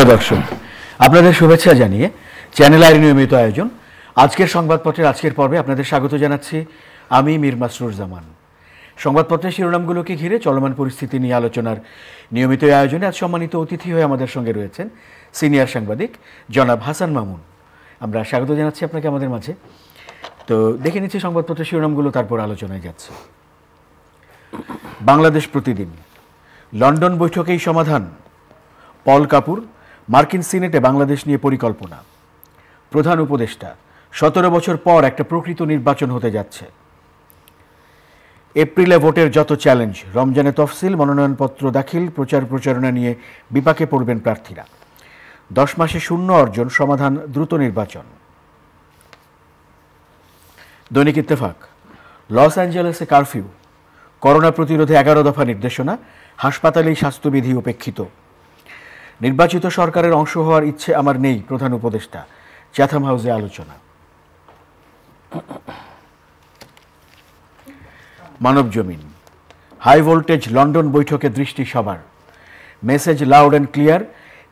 প্রিয় দর্শক, আপনাদের শুভেচ্ছা জানিয়ে চ্যানেল আইয়ের নিয়মিত আয়োজন আজকের সংবাদপত্রের আজকের পর্বে আপনাদের স্বাগত জানাচ্ছি আমি মীর মাসরুর জামান। সংবাদপত্রের শিরোনামগুলোকে ঘিরে চলমান পরিস্থিতি নিয়ে আলোচনার নিয়মিত আয়োজনে আজ সম্মানিত অতিথি হয়ে আমাদের সঙ্গে রয়েছেন সিনিয়র সাংবাদিক জনাব হাসান মামুন। আমরা স্বাগত জানাচ্ছি আপনাকে আমাদের মাঝে। তো দেখে নিচ্ছি সংবাদপত্রের শিরোনামগুলো, তারপর আলোচনায় যাচ্ছে। বাংলাদেশ প্রতিদিন, লন্ডন বৈঠকেই সমাধান, পল কাপুর, মার্কিন সিনেটে বাংলাদেশ নিয়ে পরিকল্পনা, প্রধান উপদেষ্টা, 17 বছর পর একটা প্রকৃত নির্বাচন হতে যাচ্ছে, এপ্রিলে ভোটের যত চ্যালেঞ্জ, রমজানে তফসিল, মনোনয়নপত্র দাখিল, প্রচারণা নিয়ে বিপাকে পড়বেন প্রার্থীরা, 10 মাসে শূন্য অর্জন, সমাধান দ্রুত নির্বাচন। দৈনিক ইত্তেফাক, লস অ্যাঞ্জেলেসে কারফিউ, করোনা প্রতিরোধে 11 দফা নির্দেশনা, হাসপাতালেই স্বাস্থ্যবিধি উপেক্ষিত, নির্বাচিত সরকারের অংশ হওয়ার ইচ্ছে আমার নেই, প্রধান উপদেষ্টা, চ্যাথাম হাউসে আলোচনা। মানবজমিন, হাই ভোল্টেজ লন্ডন বৈঠকে দৃষ্টি সবার, মেসেজ লাউড অ্যান্ড ক্লিয়ার,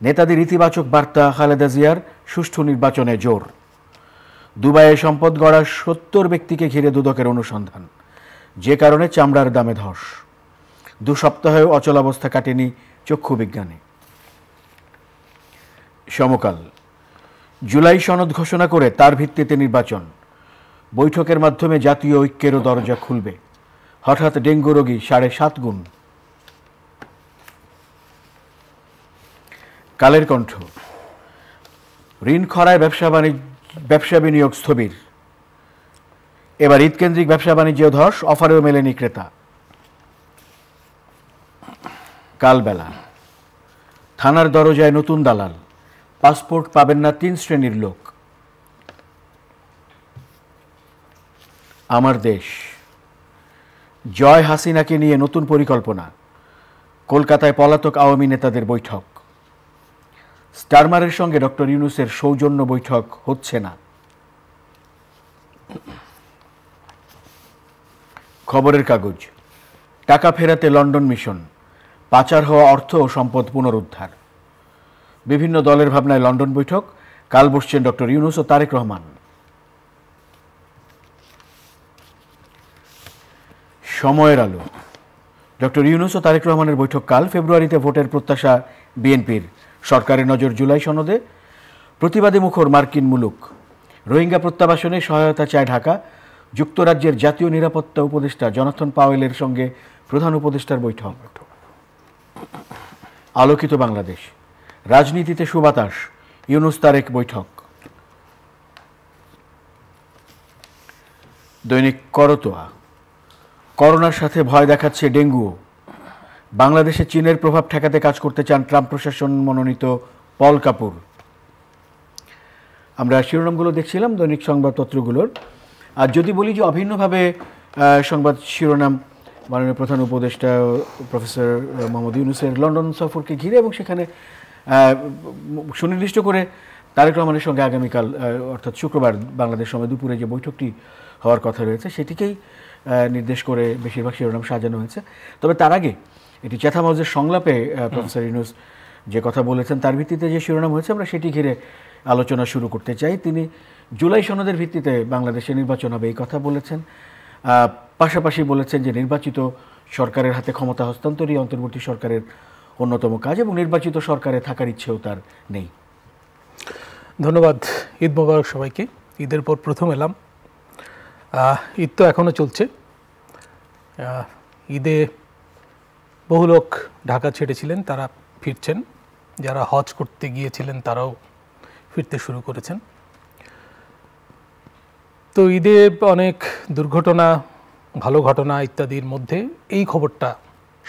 নেতাদের ইতিবাচক বার্তা, খালেদা জিয়ার সুষ্ঠু নির্বাচনে জোর, দুবাইয়ে সম্পদ গড়া 70 ব্যক্তিকে ঘিরে দুদকের অনুসন্ধান, যে কারণে চামড়ার দামে ধস, 2 সপ্তাহেও অচলাবস্থা কাটেনি চক্ষু বিজ্ঞানে। সমকাল, জুলাই সনদ ঘোষণা করে তার ভিত্তিতে নির্বাচন, বৈঠকের মাধ্যমে জাতীয় ঐক্যেরও দরজা খুলবে, হঠাৎ ডেঙ্গু রোগী 7.5 গুণ। কালের কণ্ঠ, ঋণ খরায় ব্যবসা বিনিয়োগ স্থবির, এবার ঈদকেন্দ্রিক ব্যবসা বাণিজ্য ধস, অফারেও মেলেনি ক্রেতা। কালবেলা, থানার দরজায় নতুন দালাল, পাসপোর্ট পাবেন না 3 শ্রেণীর লোক। আমার দেশ, জয় হাসিনাকে নিয়ে নতুন পরিকল্পনা, কলকাতায় পলাতক আওয়ামী নেতাদের বৈঠক, স্টারমারের সঙ্গে ডক্টর ইউনূসের সৌজন্য বৈঠক হচ্ছে না। খবরের কাগজ, টাকা ফেরাতে লন্ডন মিশন, পাচার হওয়া অর্থ ও সম্পদ পুনরুদ্ধার, বিভিন্ন দলের ভাবনায় লন্ডন বৈঠক, কাল বসছেন ডক্টর ইউনূস ও তারেক রহমান। সময়ের আলো, ডক্টর ইউনূস ও তারেক রহমানের বৈঠক কাল, ফেব্রুয়ারিতে ভোটের প্রত্যাশা বিএনপির, সরকারের নজর জুলাই সনদে, প্রতিবাদী মুখর মার্কিন মুলুক, রোহিঙ্গা প্রত্যাবাসনে সহায়তা চায় ঢাকা, যুক্তরাজ্যের জাতীয় নিরাপত্তা উপদেষ্টা জনাথন পাওয়েলের সঙ্গে প্রধান উপদেষ্টার বৈঠক। আলোকিত বাংলাদেশ, রাজনীতিতে সুবাতাস, ইউনূস তারেক বৈঠক। দৈনিক করতোয়া, করোনার সাথে ভয় দেখাচ্ছে ডেঙ্গুও, বাংলাদেশে চীনের প্রভাব ঠেকাতে কাজ করতে চান ট্রাম্প প্রশাসন মনোনীত পল কাপুর। আমরা শিরোনামগুলো দেখছিলাম দৈনিক সংবাদপত্রগুলোর। আর যদি বলি যে অভিন্নভাবে সংবাদ শিরোনাম মাননীয় প্রধান উপদেষ্টা প্রফেসর মোহাম্মদ ইউনূসের লন্ডন সফরকে ঘিরে, এবং সেখানে সুনির্দিষ্ট করে তারেক রহমানের সঙ্গে আগামীকাল অর্থাৎ শুক্রবার বাংলাদেশ সময় দুপুরে যে বৈঠকটি হওয়ার কথা রয়েছে সেটিকেই নির্দেশ করে বেশিরভাগ শিরোনাম সাজানো হয়েছে। তবে তার আগে এটি চ্যাথাম হাউসের সংলাপে প্রফেসর ইউনূস যে কথা বলেছেন তার ভিত্তিতে যে শিরোনাম হয়েছে আমরা সেটি ঘিরে আলোচনা শুরু করতে চাই। তিনি জুলাই সনদের ভিত্তিতে বাংলাদেশে নির্বাচন হবে এই কথা বলেছেন, পাশাপাশি বলেছেন যে নির্বাচিত সরকারের হাতে ক্ষমতা হস্তান্তরই অন্তর্বর্তী সরকারের অন্যতম কাজ, এবং নির্বাচিত সরকারে থাকার ইচ্ছেও তার নেই। ধন্যবাদ। ঈদ মোবারক সবাইকে। ঈদের পর প্রথম এলাম। ঈদ তো এখনও চলছে। ঈদে বহু লোক ঢাকা ছেড়েছিলেন, তারা ফিরছেন, যারা হজ করতে গিয়েছিলেন তারাও ফিরতে শুরু করেছেন। তো ঈদে অনেক দুর্ঘটনা, ভালো ঘটনা ইত্যাদির মধ্যে এই খবরটা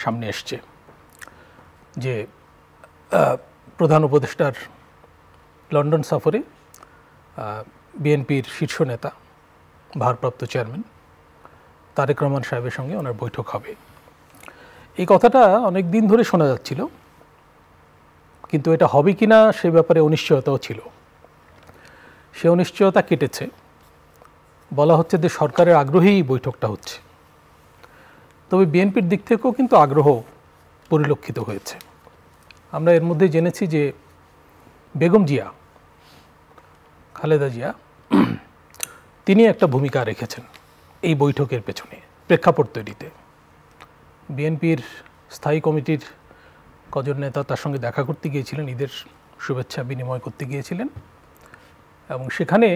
সামনে এসছে যে প্রধান উপদেষ্টার লন্ডন সফরে বিএনপির শীর্ষ নেতা ভারপ্রাপ্ত চেয়ারম্যান তারেক রহমান সাহেবের সঙ্গে ওনার বৈঠক হবে। এই কথাটা অনেক দিন ধরে শোনা যাচ্ছিল, কিন্তু এটা হবে কি না সে ব্যাপারে অনিশ্চয়তাও ছিল। সে অনিশ্চয়তা কেটেছে। বলা হচ্ছে যে সরকারের আগ্রহেই বৈঠকটা হচ্ছে। তবে বিএনপির দিক থেকেও কিন্তু আগ্রহ পরিলক্ষিত হয়েছে। আমরা এর মধ্যে জেনেছি যে বেগম জিয়া, খালেদা জিয়া, তিনি একটা ভূমিকা রেখেছেন এই বৈঠকের পেছনে প্রেক্ষাপট তৈরিতে। বিএনপির স্থায়ী কমিটির কজন নেতা তার সঙ্গে দেখা করতে গিয়েছিলেন, ঈদের শুভেচ্ছা বিনিময় করতে গিয়েছিলেন, এবং সেখানে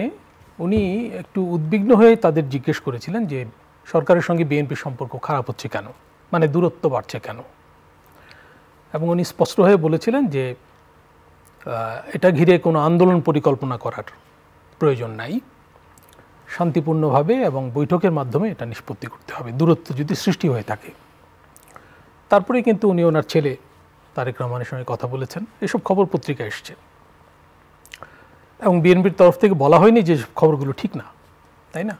উনি একটু উদ্বিগ্ন হয়ে তাদের জিজ্ঞেস করেছিলেন যে সরকারের সঙ্গে বিএনপির সম্পর্ক খারাপ হচ্ছে কেন, মানে দূরত্ব বাড়ছে কেন। এবং উনি স্পষ্ট হয়ে বলেছিলেন যে এটা ঘিরে কোনো আন্দোলন পরিকল্পনা করার প্রয়োজন নাই, শান্তিপূর্ণভাবে এবং বৈঠকের মাধ্যমে এটা নিষ্পত্তি করতে হবে দূরত্ব যদি সৃষ্টি হয়ে থাকে। তারপরে কিন্তু উনি ওনার ছেলে তারেক রহমানের সঙ্গে কথা বলেছেন, এসব খবর পত্রিকায় এসছে, এবং বিএনপির তরফ থেকে বলা হয়নি যে খবরগুলো ঠিক না, তাই না?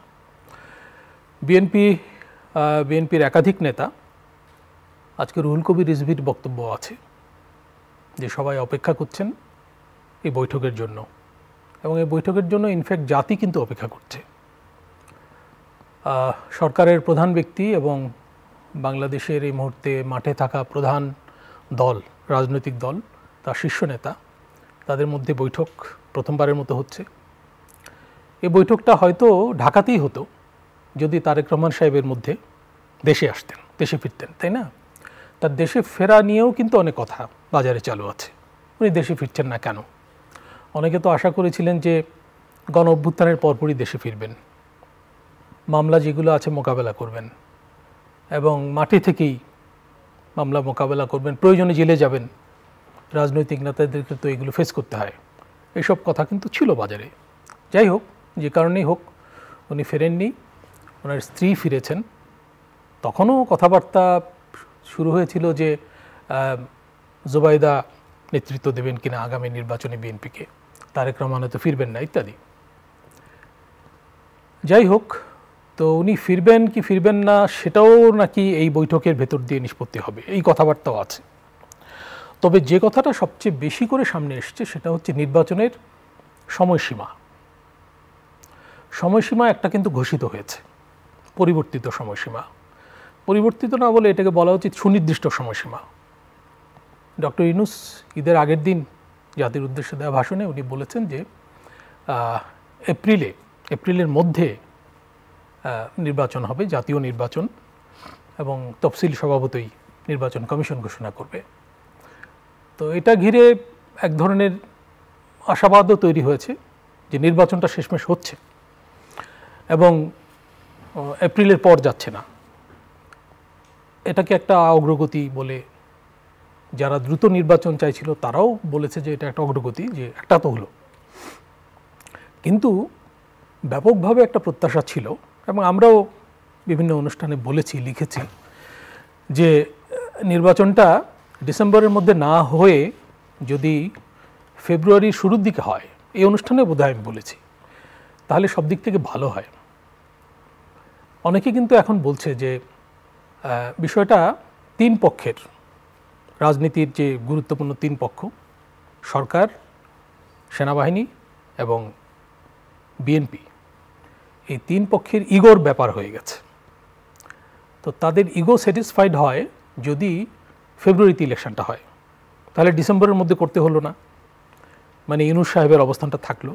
বিএনপির একাধিক নেতা, আজকে রুহুল কবির রিজভির বক্তব্য আছে যে সবাই অপেক্ষা করছেন এই বৈঠকের জন্য, এবং এই বৈঠকের জন্য ইনফ্যাক্ট জাতি কিন্তু অপেক্ষা করছে। সরকারের প্রধান ব্যক্তি এবং বাংলাদেশের এই মুহূর্তে মাঠে থাকা প্রধান দল, রাজনৈতিক দল, তার শীর্ষ নেতা, তাদের মধ্যে বৈঠক প্রথমবারের মতো হচ্ছে। এই বৈঠকটা হয়তো ঢাকাতেই হতো যদি তারেক রহমান সাহেবের মধ্যে দেশে আসতেন, দেশে ফিরতেন, তাই না? তার দেশে ফেরা নিয়েও কিন্তু অনেক কথা বাজারে চালু আছে। উনি দেশে ফিরছেন না কেন? অনেকে তো আশা করেছিলেন যে গণ অভ্যুত্থানের পরপরই দেশে ফিরবেন, মামলা যেগুলো আছে মোকাবেলা করবেন, এবং মাঠে থেকেই মামলা মোকাবেলা করবেন, প্রয়োজনে জেলে যাবেন, রাজনৈতিক নেতাদেরকে তো এগুলো ফেস করতে হয়, এসব কথা কিন্তু ছিল বাজারে। যাই হোক, যে কারণেই হোক, উনি ফেরেননি, ওনার স্ত্রী ফিরেছেন। তখনও কথাবার্তা শুরু হয়েছিল যে জুবাইদা নেতৃত্ব দেবেন কিনা আগামী নির্বাচনে বিএনপিকে, তারেক রহমান তো ফিরবেন না ইত্যাদি। যাই হোক, তো উনি ফিরবেন কি ফিরবেন না সেটাও নাকি এই বৈঠকের ভেতর দিয়ে নিষ্পত্তি হবে, এই কথাবার্তাও আছে। তবে যে কথাটা সবচেয়ে বেশি করে সামনে এসছে সেটা হচ্ছে নির্বাচনের সময়সীমা। সময়সীমা একটা কিন্তু ঘোষিত হয়েছে, পরিবর্তিত সময়সীমা। পরিবর্তিত না বলে এটাকে বলা উচিত সুনির্দিষ্ট সময়সীমা। ডক্টর ইউনূস ঈদের আগের দিন জাতির উদ্দেশ্যে দেওয়া ভাষণে উনি বলেছেন যে এপ্রিলের মধ্যে নির্বাচন হবে, জাতীয় নির্বাচন, এবং তফসিল স্বভাবতই নির্বাচন কমিশন ঘোষণা করবে। তো এটা ঘিরে এক ধরনের আশাবাদও তৈরি হয়েছে যে নির্বাচনটা শেষমেশ হচ্ছে এবং এপ্রিলের পর যাচ্ছে না। এটাকে একটা অগ্রগতি বলে যারা দ্রুত নির্বাচন চাইছিল তারাও বলেছে যে এটা একটা অগ্রগতি, যে একটা তো হলো। কিন্তু ব্যাপকভাবে একটা প্রত্যাশা ছিল, এবং আমরাও বিভিন্ন অনুষ্ঠানে বলেছি, লিখেছি, যে নির্বাচনটা ডিসেম্বরের মধ্যে না হয়ে যদি ফেব্রুয়ারির শুরুর দিকে হয়, এই অনুষ্ঠানে বোধহয় আমি বলেছি, তাহলে সব দিক থেকে ভালো হয়। অনেকে কিন্তু এখন বলছে যে বিষয়টা তিন পক্ষের, রাজনীতির যে গুরুত্বপূর্ণ তিন পক্ষ, সরকার, সেনাবাহিনী এবং বিএনপি, এই তিন পক্ষের ইগোর ব্যাপার হয়ে গেছে। তো তাদের ইগো স্যাটিসফাইড হয় যদি ফেব্রুয়ারিতে ইলেকশনটা হয়, তাহলে ডিসেম্বরের মধ্যে করতে হলো না, মানে ইউনূস সাহেবের অবস্থানটা থাকলো,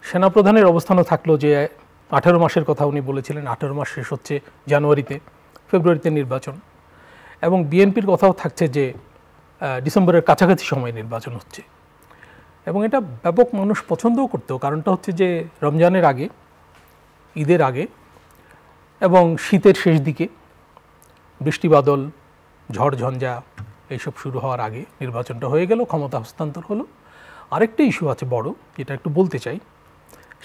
সেনাপ্রধানের অবস্থানও থাকলো যে 18 মাসের কথা উনি বলেছিলেন, 18 মাস শেষ হচ্ছে জানুয়ারিতে, ফেব্রুয়ারিতে নির্বাচন, এবং বিএনপির কথাও থাকছে যে ডিসেম্বরের কাছাকাছি সময় নির্বাচন হচ্ছে। এবং এটা ব্যাপক মানুষ পছন্দও করতো, কারণটা হচ্ছে যে রমজানের আগে, ঈদের আগে এবং শীতের শেষ দিকে, বৃষ্টি বাদল, ঝড় ঝঞ্ঝা এইসব শুরু হওয়ার আগে নির্বাচনটা হয়ে গেল, ক্ষমতা হস্তান্তর হলো। আরেকটা ইস্যু আছে বড়, যেটা একটু বলতে চাই,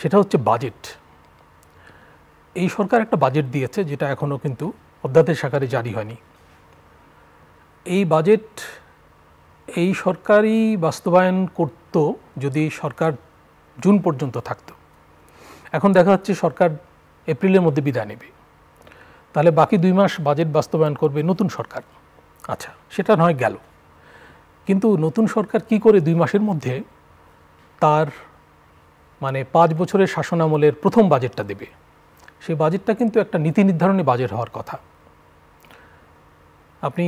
সেটা হচ্ছে বাজেট। এই সরকার একটা বাজেট দিয়েছে যেটা এখনও কিন্তু অধ্যাদেশ আকারে জারি হয়নি। এই বাজেট এই সরকারই বাস্তবায়ন করত যদি সরকার জুন পর্যন্ত থাকতো। এখন দেখা যাচ্ছে সরকার এপ্রিলের মধ্যে বিদায় নেবে, তাহলে বাকি 2 মাস বাজেট বাস্তবায়ন করবে নতুন সরকার। আচ্ছা, সেটা নয় গেল, কিন্তু নতুন সরকার কি করে 2 মাসের মধ্যে তার মানে 5 বছরের শাসনামলের প্রথম বাজেটটা দেবে? সেই বাজেটটা কিন্তু একটা নীতি নির্ধারণী বাজেট হওয়ার কথা। আপনি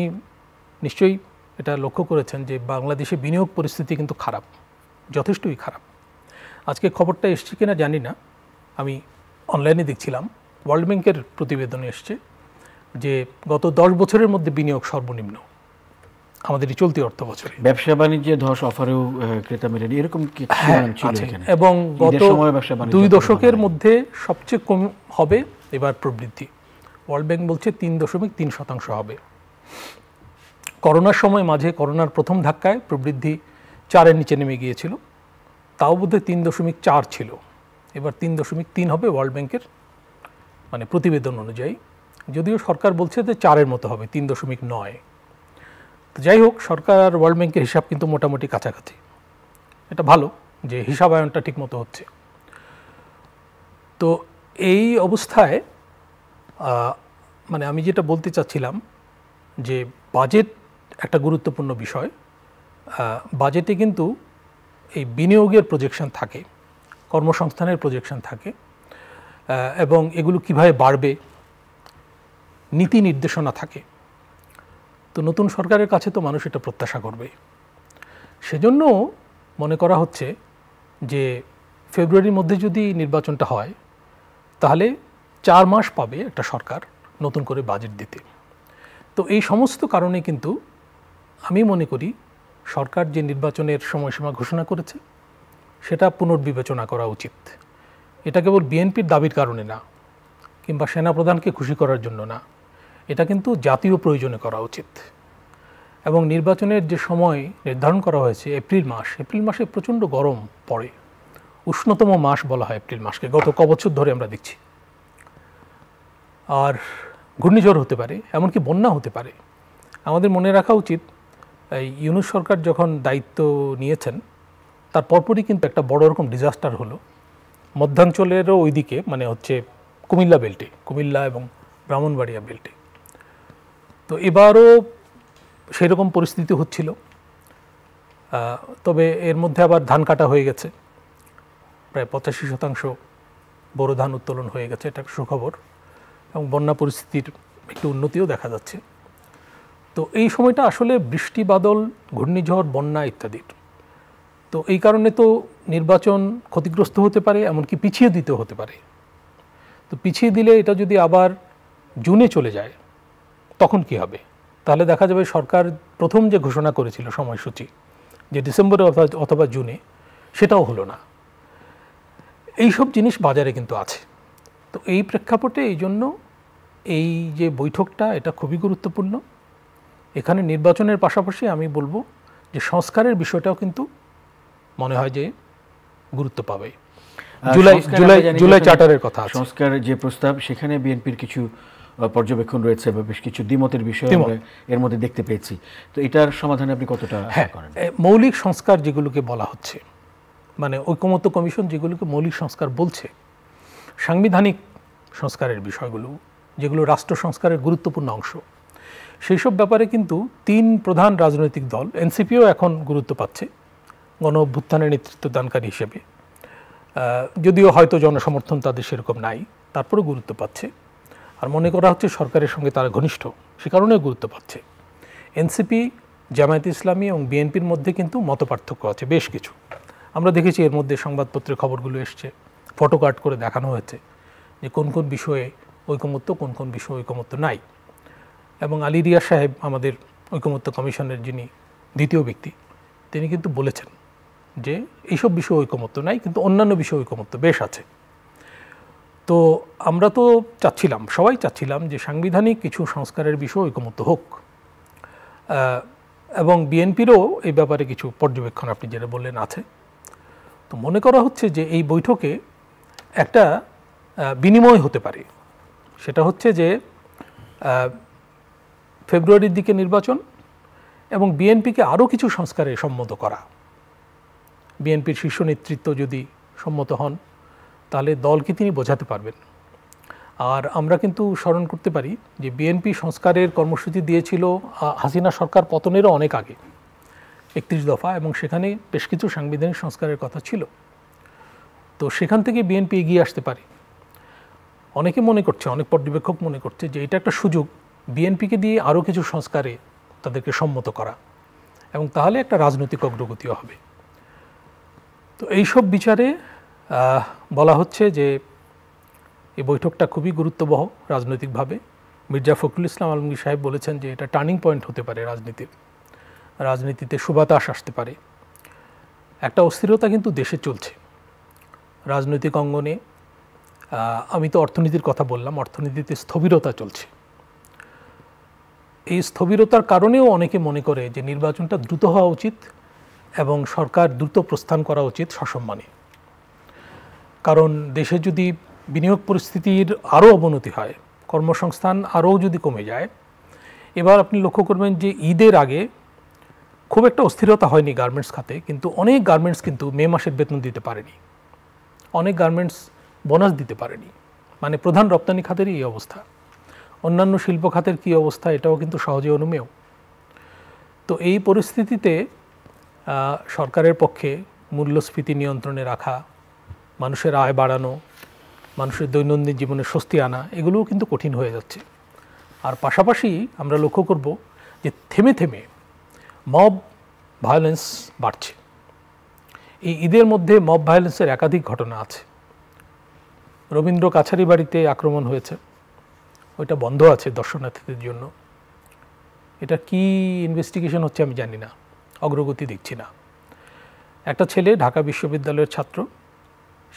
নিশ্চয়ই এটা লক্ষ্য করেছেন যে বাংলাদেশে বিনিয়োগ পরিস্থিতি কিন্তু খারাপ, যথেষ্টই খারাপ। আজকে খবরটা এসছে কিনা জানি না, আমি অনলাইনে দেখছিলাম ওয়ার্ল্ড ব্যাংকের প্রতিবেদনে এসছে যে গত 10 বছরের মধ্যে বিনিয়োগ সর্বনিম্ন আমাদের এই চলতি অর্থ বছরে। ব্যবসা বাণিজ্যে ধস অফারেও ক্রেতা মেলেনি, এরকম কি ছিল এখানে? এবং গত 2 দশকের মধ্যে সবচেয়ে কম হবে এবার প্রবৃদ্ধি। ওয়ার্ল্ড ব্যাংক বলছে 3.3% হবে। করোনার সময় মাঝে করোনার প্রথম ধাক্কায় প্রবৃদ্ধি 4-এর নিচে নেমে গিয়েছিল, তাও বোধহয় 3.4 ছিল, এবার 3.3 হবে ওয়ার্ল্ড ব্যাংকের মানে প্রতিবেদন অনুযায়ী। যদিও সরকার বলছে যে 4-এর মতো হবে, 3.9। যাই হোক, সরকার আর ওয়ার্ল্ড ব্যাংকের হিসাব কিন্তু মোটামুটি কাছাকাছি। এটা ভালো যে হিসাবায়নটা ঠিক মতো হচ্ছে। তো এই অবস্থায় মানে আমি যেটা বলতে চাচ্ছিলাম যে বাজেট একটা গুরুত্বপূর্ণ বিষয়। বাজেটে কিন্তু এই বিনিয়োগের প্রজেকশন থাকে, কর্মসংস্থানের প্রজেকশন থাকে, এবং এগুলো কিভাবে বাড়বে নীতি নির্দেশনা থাকে। তো নতুন সরকারের কাছে তো মানুষ এটা প্রত্যাশা করবে। সেজন্য মনে করা হচ্ছে যে ফেব্রুয়ারির মধ্যে যদি নির্বাচনটা হয় তাহলে 4 মাস পাবে একটা সরকার নতুন করে বাজেট দিতে। তো এই সমস্ত কারণে কিন্তু আমি মনে করি সরকার যে নির্বাচনের সময়সীমা ঘোষণা করেছে সেটা পুনর্বিবেচনা করা উচিত। এটা কেবল বিএনপির দাবির কারণে না, কিংবা সেনাপ্রধানকে খুশি করার জন্য না, এটা কিন্তু জাতীয় প্রয়োজনে করা উচিত। এবং নির্বাচনের যে সময় নির্ধারণ করা হয়েছে এপ্রিল মাসে প্রচণ্ড গরম পড়ে, উষ্ণতম মাস বলা হয় এপ্রিল মাসকে, গত কবছর ধরে আমরা দেখছি। আর ঘূর্ণিঝড় হতে পারে, এমনকি বন্যা হতে পারে। আমাদের মনে রাখা উচিত এই ইউনূস সরকার যখন দায়িত্ব নিয়েছেন তার পরপরই কিন্তু একটা বড় রকম ডিজাস্টার হলো মধ্যাঞ্চলেরও ওইদিকে, মানে হচ্ছে কুমিল্লা বেল্টে, কুমিল্লা এবং ব্রাহ্মণবাড়িয়া বেল্টে। তো এবারও সেই রকম পরিস্থিতি হচ্ছিল, তবে এর মধ্যে আবার ধান কাটা হয়ে গেছে, প্রায় 85% বোরো ধান উত্তোলন হয়ে গেছে, এটা একটা সুখবর। এবং বন্যা পরিস্থিতির একটু উন্নতিও দেখা যাচ্ছে। তো এই সময়টা আসলে বৃষ্টি, বাদল, ঘূর্ণিঝড়, বন্যা ইত্যাদির। তো এই কারণে তো নির্বাচন ক্ষতিগ্রস্ত হতে পারে, এমনকি পিছিয়ে দিতে হতে পারে। তো পিছিয়ে দিলে এটা যদি আবার জুনে চলে যায় তখন কি হবে? তাহলে দেখা যাবে সরকার প্রথম যে ঘোষণা করেছিল সময়সূচি, যে ডিসেম্বরে অথবা জুনে, সেটাও হলো না। এইসব জিনিস বাজারে কিন্তু আছে। তো এই প্রেক্ষাপটে এই জন্য এই যে বৈঠকটা এটা খুবই গুরুত্বপূর্ণ। এখানে নির্বাচনের পাশাপাশি আমি বলবো যে সংস্কারের বিষয়টাও কিন্তু মনে হয় যে গুরুত্ব পাবে। জুলাই চার্টারের কথা আছে, সংস্কার যে প্রস্তাব, সেখানে বিএনপির কিছু পর্যবেক্ষণ রয়েছে বা বেশ কিছু দ্বিমতের বিষয় আমরা এর মধ্যে দেখতে পেয়েছি। তো এটার সমাধানে আপনি কতটা করেন? মৌলিক সংস্কার যেগুলোকে বলা হচ্ছে, মানে ঐকমত্য কমিশন যেগুলোকে মৌলিক সংস্কার বলছে, সাংবিধানিক সংস্কারের বিষয়গুলো যেগুলো রাষ্ট্র সংস্কারের গুরুত্বপূর্ণ অংশ, সেই সব ব্যাপারে কিন্তু 3 প্রধান রাজনৈতিক দল, এনসিপিও এখন গুরুত্ব পাচ্ছে গণ অভ্যুত্থানের নেতৃত্ব দানকারী হিসেবে, যদিও হয়তো জনসমর্থন তাদের সেরকম নাই, তারপরেও গুরুত্ব পাচ্ছে। আর মনে করা হচ্ছে সরকারের সঙ্গে তারা ঘনিষ্ঠ, সে কারণেও গুরুত্ব পাচ্ছে। এনসিপি, জামায়াতে ইসলামী এবং বিএনপির মধ্যে কিন্তু মতপার্থক্য আছে বেশ কিছু। আমরা দেখেছি এর মধ্যে সংবাদপত্রে খবরগুলো এসছে, ফটোকার্ড করে দেখানো হয়েছে যে কোন কোন বিষয়ে ঐকমত্য, কোন কোন বিষয়ে ঐকমত্য নাই। এবং আলী রিয়াজ সাহেব, আমাদের ঐকমত্য কমিশনের যিনি দ্বিতীয় ব্যক্তি, তিনি কিন্তু বলেছেন যে এইসব বিষয়ে ঐকমত্য নাই, কিন্তু অন্যান্য বিষয়ে ঐকমত্য বেশ আছে। তো আমরা তো চাচ্ছিলাম, সবাই চাচ্ছিলাম যে সাংবিধানিক কিছু সংস্কারের বিষয়ে ঐকমত্য হোক, এবং বিএনপিরও এই ব্যাপারে কিছু পর্যবেক্ষণ আপনি যেটা বললেন আছে। তো মনে করা হচ্ছে যে এই বৈঠকে একটা বিনিময় হতে পারে, সেটা হচ্ছে যে ফেব্রুয়ারির দিকে নির্বাচন এবং বিএনপিকে আরও কিছু সংস্কারে সম্মত করা। বিএনপির শীর্ষ নেতৃত্ব যদি সম্মত হন তাহলে দলকে তিনি বোঝাতে পারবেন। আর আমরা কিন্তু স্মরণ করতে পারি যে বিএনপি সংস্কারের কর্মসূচি দিয়েছিল হাসিনা সরকার পতনেরও অনেক আগে, 31 দফা, এবং সেখানে বেশ কিছু সাংবিধানিক সংস্কারের কথা ছিল। তো সেখান থেকে বিএনপি এগিয়ে আসতে পারে। অনেকে মনে করছে, অনেক পর্যবেক্ষক মনে করছে যে এটা একটা সুযোগ বিএনপিকে দিয়ে আরও কিছু সংস্কারে তাদেরকে সম্মত করা, এবং তাহলে একটা রাজনৈতিক অগ্রগতিও হবে। তো এইসব বিচারে বলা হচ্ছে যে এই বৈঠকটা খুবই গুরুত্ববহ রাজনৈতিকভাবে। মির্জা ফখরুল ইসলাম আলমগীর সাহেব বলেছেন যে এটা টার্নিং পয়েন্ট হতে পারে রাজনীতিতে সুবাতাস আসতে পারে। একটা অস্থিরতা কিন্তু দেশে চলছে রাজনৈতিক অঙ্গনে। আমি তো অর্থনীতির কথা বললাম, অর্থনীতিতে স্থবিরতা চলছে। এই স্থবিরতার কারণেও অনেকে মনে করে যে নির্বাচনটা দ্রুত হওয়া উচিত এবং সরকার দ্রুত প্রস্থান করা উচিত সসম্মানে। কারণ দেশে যদি বিনিয়োগ পরিস্থিতির আরও অবনতি হয়, কর্মসংস্থান আরও যদি কমে যায়, এবার আপনি লক্ষ্য করবেন যে ঈদের আগে খুব একটা অস্থিরতা হয়নি গার্মেন্টস খাতে, কিন্তু অনেক গার্মেন্টস কিন্তু মে মাসের বেতন দিতে পারেনি, অনেক গার্মেন্টস বোনাস দিতে পারেনি। মানে প্রধান রপ্তানি খাতেরই এই অবস্থা। অন্যান্য শিল্প খাতের কী অবস্থা এটাও কিন্তু সহজে অনুমেয়। তো এই পরিস্থিতিতে সরকারের পক্ষে মূল্যস্ফীতি নিয়ন্ত্রণে রাখা, মানুষের আয় বাড়ানো, মানুষের দৈনন্দিন জীবনে স্বস্তি আনা, এগুলোও কিন্তু কঠিন হয়ে যাচ্ছে। আর পাশাপাশি আমরা লক্ষ্য করব যে থেমে থেমে মব ভায়োলেন্স বাড়ছে। এই ঈদের মধ্যে মব ভায়োলেন্সের একাধিক ঘটনা আছে। রবীন্দ্র কাছারি বাড়িতে আক্রমণ হয়েছে, ওইটা বন্ধ আছে দর্শনার্থীদের জন্য। এটা কি ইনভেস্টিগেশন হচ্ছে আমি জানি না, অগ্রগতি দেখছি না। একটা ছেলে ঢাকা বিশ্ববিদ্যালয়ের ছাত্র,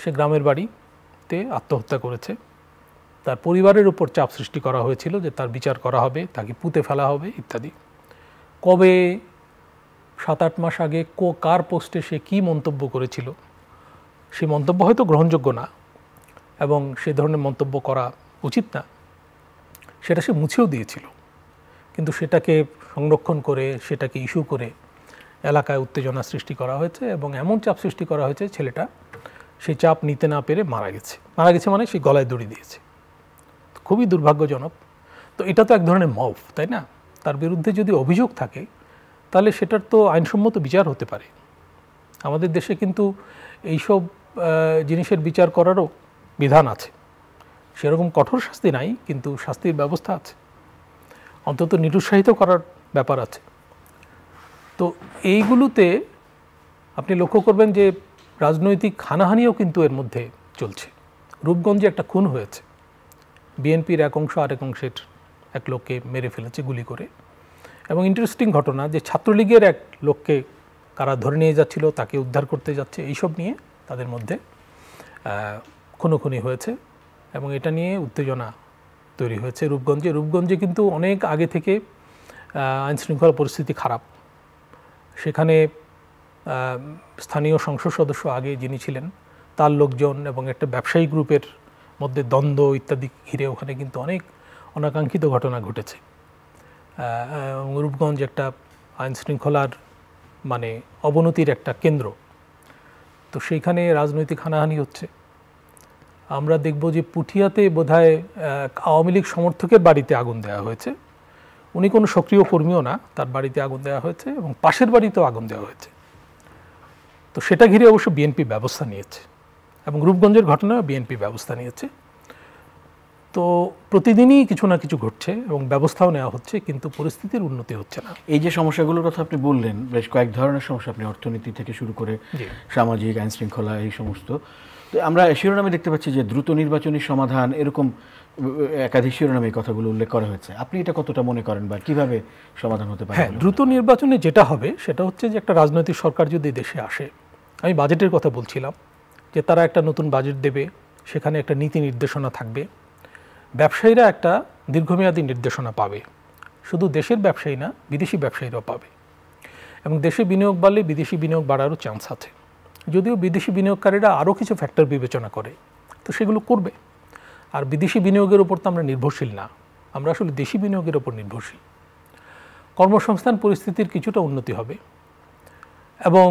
সে গ্রামের বাড়িতে আত্মহত্যা করেছে। তার পরিবারের উপর চাপ সৃষ্টি করা হয়েছিল যে তার বিচার করা হবে, তাকে পুঁতে ফেলা হবে ইত্যাদি। কবে 7-8 মাস আগে কার পোস্টে সে কী মন্তব্য করেছিল, সেই মন্তব্য হয়তো গ্রহণযোগ্য না এবং সে ধরনের মন্তব্য করা উচিত না, সেটা সে মুছেও দিয়েছিল। কিন্তু সেটাকে সংরক্ষণ করে, সেটাকে ইস্যু করে এলাকায় উত্তেজনা সৃষ্টি করা হয়েছে এবং এমন চাপ সৃষ্টি করা হয়েছে ছেলেটা সেই চাপ নিতে না পেরে মারা গেছে মানে সেই গলায় দড়ি দিয়েছে। খুবই দুর্ভাগ্যজনক। তো এটা তো এক ধরনের মব, তাই না? তার বিরুদ্ধে যদি অভিযোগ থাকে তাহলে সেটার তো আইনসম্মত বিচার হতে পারে। আমাদের দেশে কিন্তু এইসব জিনিসের বিচার করারও বিধান আছে। সেরকম কঠোর শাস্তি নাই, কিন্তু শাস্তির ব্যবস্থা আছে, অন্তত নিরুৎসাহিত করার ব্যাপার আছে। তো এইগুলোতে আপনি লক্ষ্য করবেন যে রাজনৈতিক হানাহানিও কিন্তু এর মধ্যে চলছে। রূপগঞ্জে একটা খুন হয়েছে, বিএনপির এক অংশ আরেক অংশের এক লোককে মেরে ফেলেছে গুলি করে। এবং ইন্টারেস্টিং ঘটনা যে ছাত্রলীগের এক লোককে কারা ধরে নিয়ে যাচ্ছিল, তাকে উদ্ধার করতে যাচ্ছে, এইসব নিয়ে তাদের মধ্যে খুনোখুনি হয়েছে এবং এটা নিয়ে উত্তেজনা তৈরি হয়েছে রূপগঞ্জে কিন্তু অনেক আগে থেকে আইনশৃঙ্খলা পরিস্থিতি খারাপ। সেখানে স্থানীয় সংসদ সদস্য আগে যিনি ছিলেন, তার লোকজন এবং একটা ব্যবসায়ী গ্রুপের মধ্যে দ্বন্দ্ব ইত্যাদি ঘিরে ওখানে কিন্তু অনেক অনাকাঙ্ক্ষিত ঘটনা ঘটেছে। রূপগঞ্জ একটা আইনশৃঙ্খলার মানে অবনতির একটা কেন্দ্র। তো সেইখানে রাজনৈতিক হানাহানি হচ্ছে। আমরা দেখব যে পুঠিয়াতে বোধহয় আওয়ামী লীগ সমর্থকের বাড়িতে আগুন দেওয়া হয়েছে। উনি কোনো সক্রিয় কর্মীও না, তার বাড়িতে আগুন দেওয়া হয়েছে এবং পাশের বাড়িতেও আগুন দেওয়া হয়েছে। তো সেটা ঘিরে অবশ্য বিএনপি ব্যবস্থা নিয়েছে এবং রূপগঞ্জের ঘটনায় বিএনপি ব্যবস্থা নিয়েছে। তো প্রতিদিনই কিছু না কিছু ঘটছে এবং ব্যবস্থাও নেওয়া হচ্ছে, কিন্তু পরিস্থিতির উন্নতি হচ্ছে না। এই যে সমস্যাগুলোর কথা আপনি বললেন, বেশ কয়েক ধরনের সমস্যা, আপনি অর্থনীতি থেকে শুরু করে সামাজিক আইনশৃঙ্খলা এই সমস্ত। তো আমরা শিরোনামে দেখতে পাচ্ছি যে দ্রুত নির্বাচনী সমাধান, এরকম একাধিক শিরোনামে এই কথাগুলো উল্লেখ করা হয়েছে। আপনি এটা কতটা মনে করেন বা কিভাবে সমাধান হতে পারে? হ্যাঁ, দ্রুত নির্বাচনে যেটা হবে সেটা হচ্ছে যে একটা রাজনৈতিক সরকার যদি দেশে আসে, আমি বাজেটের কথা বলছিলাম যে তারা একটা নতুন বাজেট দেবে, সেখানে একটা নীতি নির্দেশনা থাকবে, ব্যবসায়ীরা একটা দীর্ঘমেয়াদী নির্দেশনা পাবে, শুধু দেশের ব্যবসায়ী না বিদেশি ব্যবসায়ীরাও পাবে, এবং দেশে বিনিয়োগ বাড়লে বিদেশি বিনিয়োগ বাড়ারও চান্স আছে। যদিও বিদেশি বিনিয়োগকারীরা আরও কিছু ফ্যাক্টর বিবেচনা করে, তো সেগুলো করবে। আর বিদেশি বিনিয়োগের উপর তো আমরা নির্ভরশীল না, আমরা আসলে দেশি বিনিয়োগের উপর নির্ভরশীল। কর্মসংস্থান পরিস্থিতির কিছুটা উন্নতি হবে এবং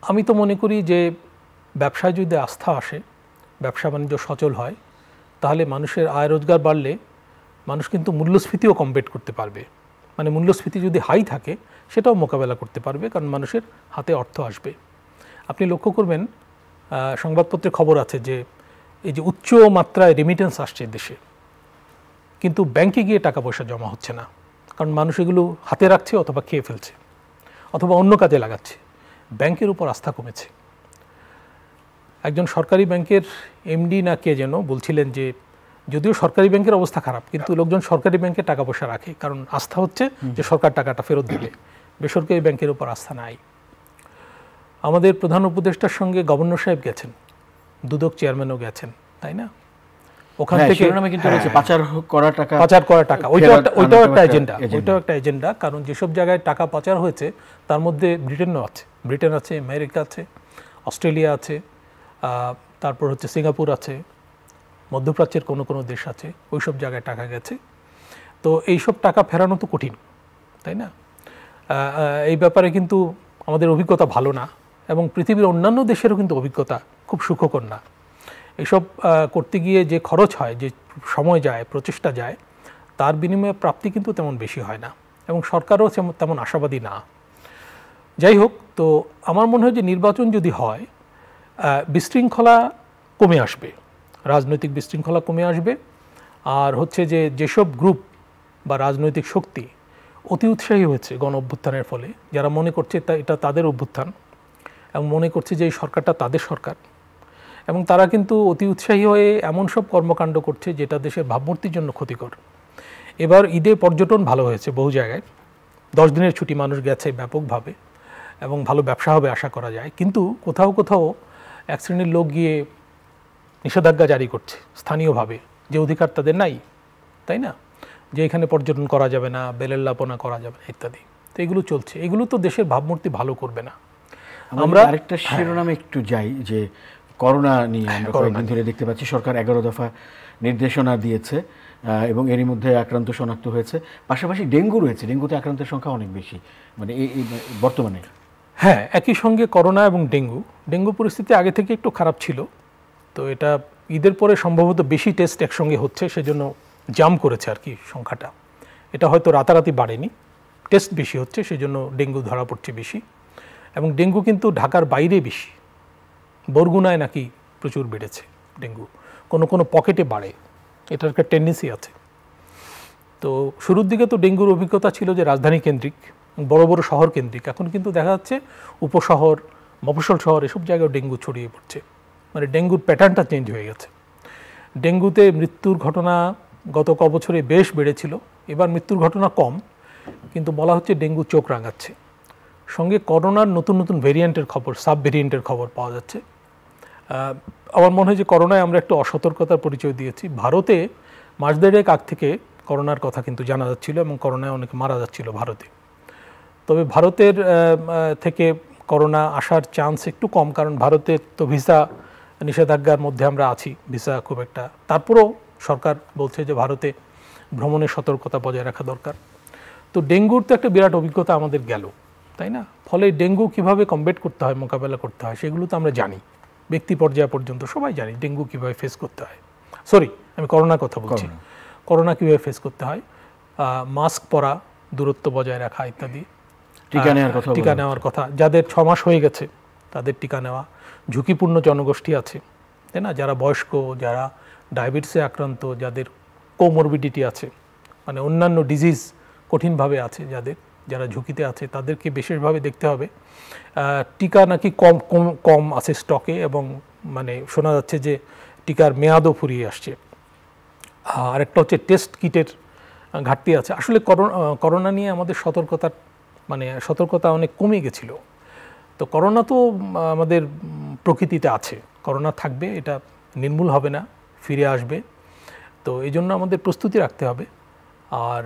আমি তো মনে করি যে ব্যবসায় যদি আস্থা আসে, ব্যবসা বাণিজ্য সচল হয়, তাহলে মানুষের আয় রোজগার বাড়লে মানুষ কিন্তু মূল্যস্ফীতিও কমবেট করতে পারবে। মানে মূল্যস্ফীতি যদি হাই থাকে সেটাও মোকাবেলা করতে পারবে, কারণ মানুষের হাতে অর্থ আসবে। আপনি লক্ষ্য করবেন সংবাদপত্রে খবর আছে যে এই যে উচ্চ মাত্রায় রেমিটেন্স আসছে দেশে, কিন্তু ব্যাংকে গিয়ে টাকা পয়সা জমা হচ্ছে না, কারণ মানুষ এগুলো হাতে রাখছে অথবা খেয়ে ফেলছে অথবা অন্য কাজে লাগাচ্ছে। ব্যাংকের উপর আস্থা কমেছে, একজন সরকারি ব্যাংকের এমডি না কে যেন বলছিলেন যে যদিও সরকারি ব্যাংকের অবস্থা খারাপ, কিন্তু লোকজন সরকারি ব্যাংকে টাকা পয়সা রাখে, কারণ আস্থা হচ্ছে যে সরকার টাকাটা ফেরত দেবে, বেসরকারি ব্যাংকের উপর আস্থা নাই। আমাদের প্রধান উপদেষ্টার সঙ্গে গভর্নর সাহেব গেছেন, দুদক চেয়ারম্যানও গেছেন, তাই না? ওখান থেকে পাচার করা টাকা ওইটাও একটা এজেন্ডা, কারণ যেসব জায়গায় টাকা পাচার হয়েছে তার মধ্যে ব্রিটেন আছে, আমেরিকা আছে, অস্ট্রেলিয়া আছে, তারপর হচ্ছে সিঙ্গাপুর আছে, মধ্যপ্রাচ্যের কোনো কোনো দেশ আছে, ওইসব জায়গায় টাকা গেছে। তো এইসব টাকা ফেরানো তো কঠিন, তাই না? এই ব্যাপারে কিন্তু আমাদের অভিজ্ঞতা ভালো না, এবং পৃথিবীর অন্যান্য দেশেরও কিন্তু অভিজ্ঞতা খুব সুখকর না। এসব করতে গিয়ে যে খরচ হয়, যে সময় যায়, প্রচেষ্টা যায়, তার বিনিময়ে প্রাপ্তি কিন্তু তেমন বেশি হয় না, এবং সরকারও তেমন আশাবাদী না। যাই হোক, তো আমার মনে হয় যে নির্বাচন যদি হয়, বিশৃঙ্খলা কমে আসবে, রাজনৈতিক বিশৃঙ্খলা কমে আসবে। আর হচ্ছে যে যেসব গ্রুপ বা রাজনৈতিক শক্তি অতি উৎসাহী হয়েছে গণ অভ্যুত্থানের ফলে, যারা মনে করছে এটা তাদের অভ্যুত্থান এবং মনে করছে যে এই সরকারটা তাদের সরকার, এবং তারা কিন্তু অতি উৎসাহী হয়ে এমন সব কর্মকাণ্ড করছে যেটা দেশের ভাবমূর্তির জন্য ক্ষতিকর। এবার ঈদে পর্যটন ভালো হয়েছে বহু জায়গায়, 10 দিনের ছুটি মানুষ গেছে ব্যাপকভাবে, এবং ভালো ব্যবসা হবে আশা করা যায়। কিন্তু কোথাও কোথাও এক শ্রেণীর লোক গিয়ে নিষেধাজ্ঞা জারি করছে স্থানীয়ভাবে, যে অধিকার তাদের নাই, তাই না? যে এখানে পর্যটন করা যাবে না, বেলেল্লাপনা করা যাবে না ইত্যাদি। তো এগুলো চলছে, এগুলো তো দেশের ভাবমূর্তি ভালো করবে না। আমরা আরেকটা শিরোনামে একটু যাই, যে করোনা নিয়ে আমরা কয়েকদিন ধরে দেখতে পাচ্ছি সরকার 11 দফা নির্দেশনা দিয়েছে, এবং এরই মধ্যে আক্রান্ত শনাক্ত হয়েছে। পাশাপাশি ডেঙ্গু রয়েছে, ডেঙ্গুতে আক্রান্তের সংখ্যা অনেক বেশি মানে এই বর্তমানে। হ্যাঁ, একই সঙ্গে করোনা এবং ডেঙ্গু পরিস্থিতি আগে থেকে একটু খারাপ ছিল। তো এটা ঈদের পরে সম্ভবত বেশি টেস্ট একসঙ্গে হচ্ছে, সেজন্য জাম করেছে আর কি সংখ্যাটা। এটা হয়তো রাতারাতি বাড়েনি, টেস্ট বেশি হচ্ছে, সেজন্য ডেঙ্গু ধরা পড়ছে বেশি। এবং ডেঙ্গু কিন্তু ঢাকার বাইরে বেশি, বরগুনায় নাকি প্রচুর বেড়েছে ডেঙ্গু, কোনো কোনো পকেটে বাড়ে, এটার একটা টেন্ডেন্সি আছে। তো শুরুর দিকে তো ডেঙ্গুর অভিজ্ঞতা ছিল যে রাজধানী কেন্দ্রিক, বড় বড় শহর কেন্দ্রিক, এখন কিন্তু দেখা যাচ্ছে উপশহর, মফস্বল শহর, এসব জায়গায় ডেঙ্গু ছড়িয়ে পড়ছে। মানে ডেঙ্গুর প্যাটার্নটা চেঞ্জ হয়ে গেছে। ডেঙ্গুতে মৃত্যুর ঘটনা গত কবছরে বেশ বেড়েছিল, এবার মৃত্যুর ঘটনা কম, কিন্তু বলা হচ্ছে ডেঙ্গু চোখ রাঙাচ্ছে। সঙ্গে করোনার নতুন নতুন ভেরিয়েন্টের খবর, সাব ভেরিয়েন্টের খবর পাওয়া যাচ্ছে। আমার মনে হয় যে করোনায় আমরা একটু অসতর্কতার পরিচয় দিয়েছি। ভারতে মাস দেড়েক আগ থেকে করোনার কথা কিন্তু জানা যাচ্ছিল, এবং করোনায় অনেকে মারা যাচ্ছিল ভারতে। তবে ভারতের থেকে করোনা আসার চান্স একটু কম, কারণ ভারতে তো ভিসা নিষেধাজ্ঞার মধ্যে আমরা আছি, ভিসা খুব একটা। তারপরেও সরকার বলছে যে ভারতে ভ্রমণের সতর্কতা বজায় রাখা দরকার। তো ডেঙ্গুর তো একটা বিরাট অভিজ্ঞতা আমাদের গেল, তাই না? ফলে ডেঙ্গু কিভাবে কমব্যাট করতে হয়, মোকাবেলা করতে হয়, সেগুলো তো আমরা জানি, ব্যক্তি পর্যায় পর্যন্ত সবাই জানি ডেঙ্গু কীভাবে ফেস করতে হয়। আমি করোনার কথা বলছি। করোনা কীভাবে ফেস করতে হয়, মাস্ক পরা, দূরত্ব বজায় রাখা ইত্যাদি, টিকা নেওয়ার কথা, যাদের 6 মাস হয়ে গেছে তাদের টিকা নেওয়া, ঝুঁকিপূর্ণ জনগোষ্ঠী আছে, তাই না, যারা বয়স্ক, যারা ডায়াবেটিসে আক্রান্ত, যাদের কোমরবিডিটি আছে, মানে অন্যান্য ডিজিজ কঠিনভাবে আছে, যারা ঝুঁকিতে আছে, তাদেরকে বিশেষভাবে দেখতে হবে। টিকা নাকি কম আছে স্টকে, এবং মানে শোনা যাচ্ছে যে টিকার মেয়াদও ফুরিয়ে আসছে। আরেকটা হচ্ছে টেস্ট কিটের ঘাটতি আছে। আসলে করোনা নিয়ে আমাদের সতর্কতা অনেক কমে গেছিল। তো করোনা তো আমাদের প্রকৃতিতে আছে, করোনা থাকবে, এটা নির্মূল হবে না, ফিরে আসবে। তো এই জন্য আমাদের প্রস্তুতি রাখতে হবে। আর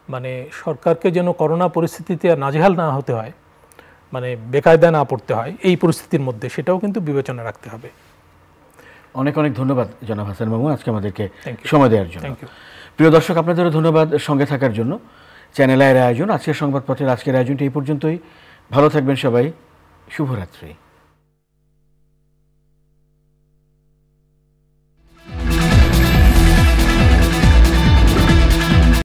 মানে সরকারকে যেন করোনা পরিস্থিতিতে নাজেহাল না হতে হয়, মানে বেকায়দা না পড়তে হয় এই পরিস্থিতির মধ্যে, সেটাও কিন্তু বিবেচনা রাখতে হবে। অনেক অনেক ধন্যবাদ জনাব হাসান মামুন আজকে আমাদেরকে সময় দেওয়ার জন্য। Thank you. প্রিয় দর্শক, আপনাদেরও ধন্যবাদ সঙ্গে থাকার জন্য। চ্যানেল আয়ের আয়োজন, আজকের সংবাদপত্রের আজকের আয়োজনটি এই পর্যন্তই। ভালো থাকবেন সবাই, শুভরাত্রি।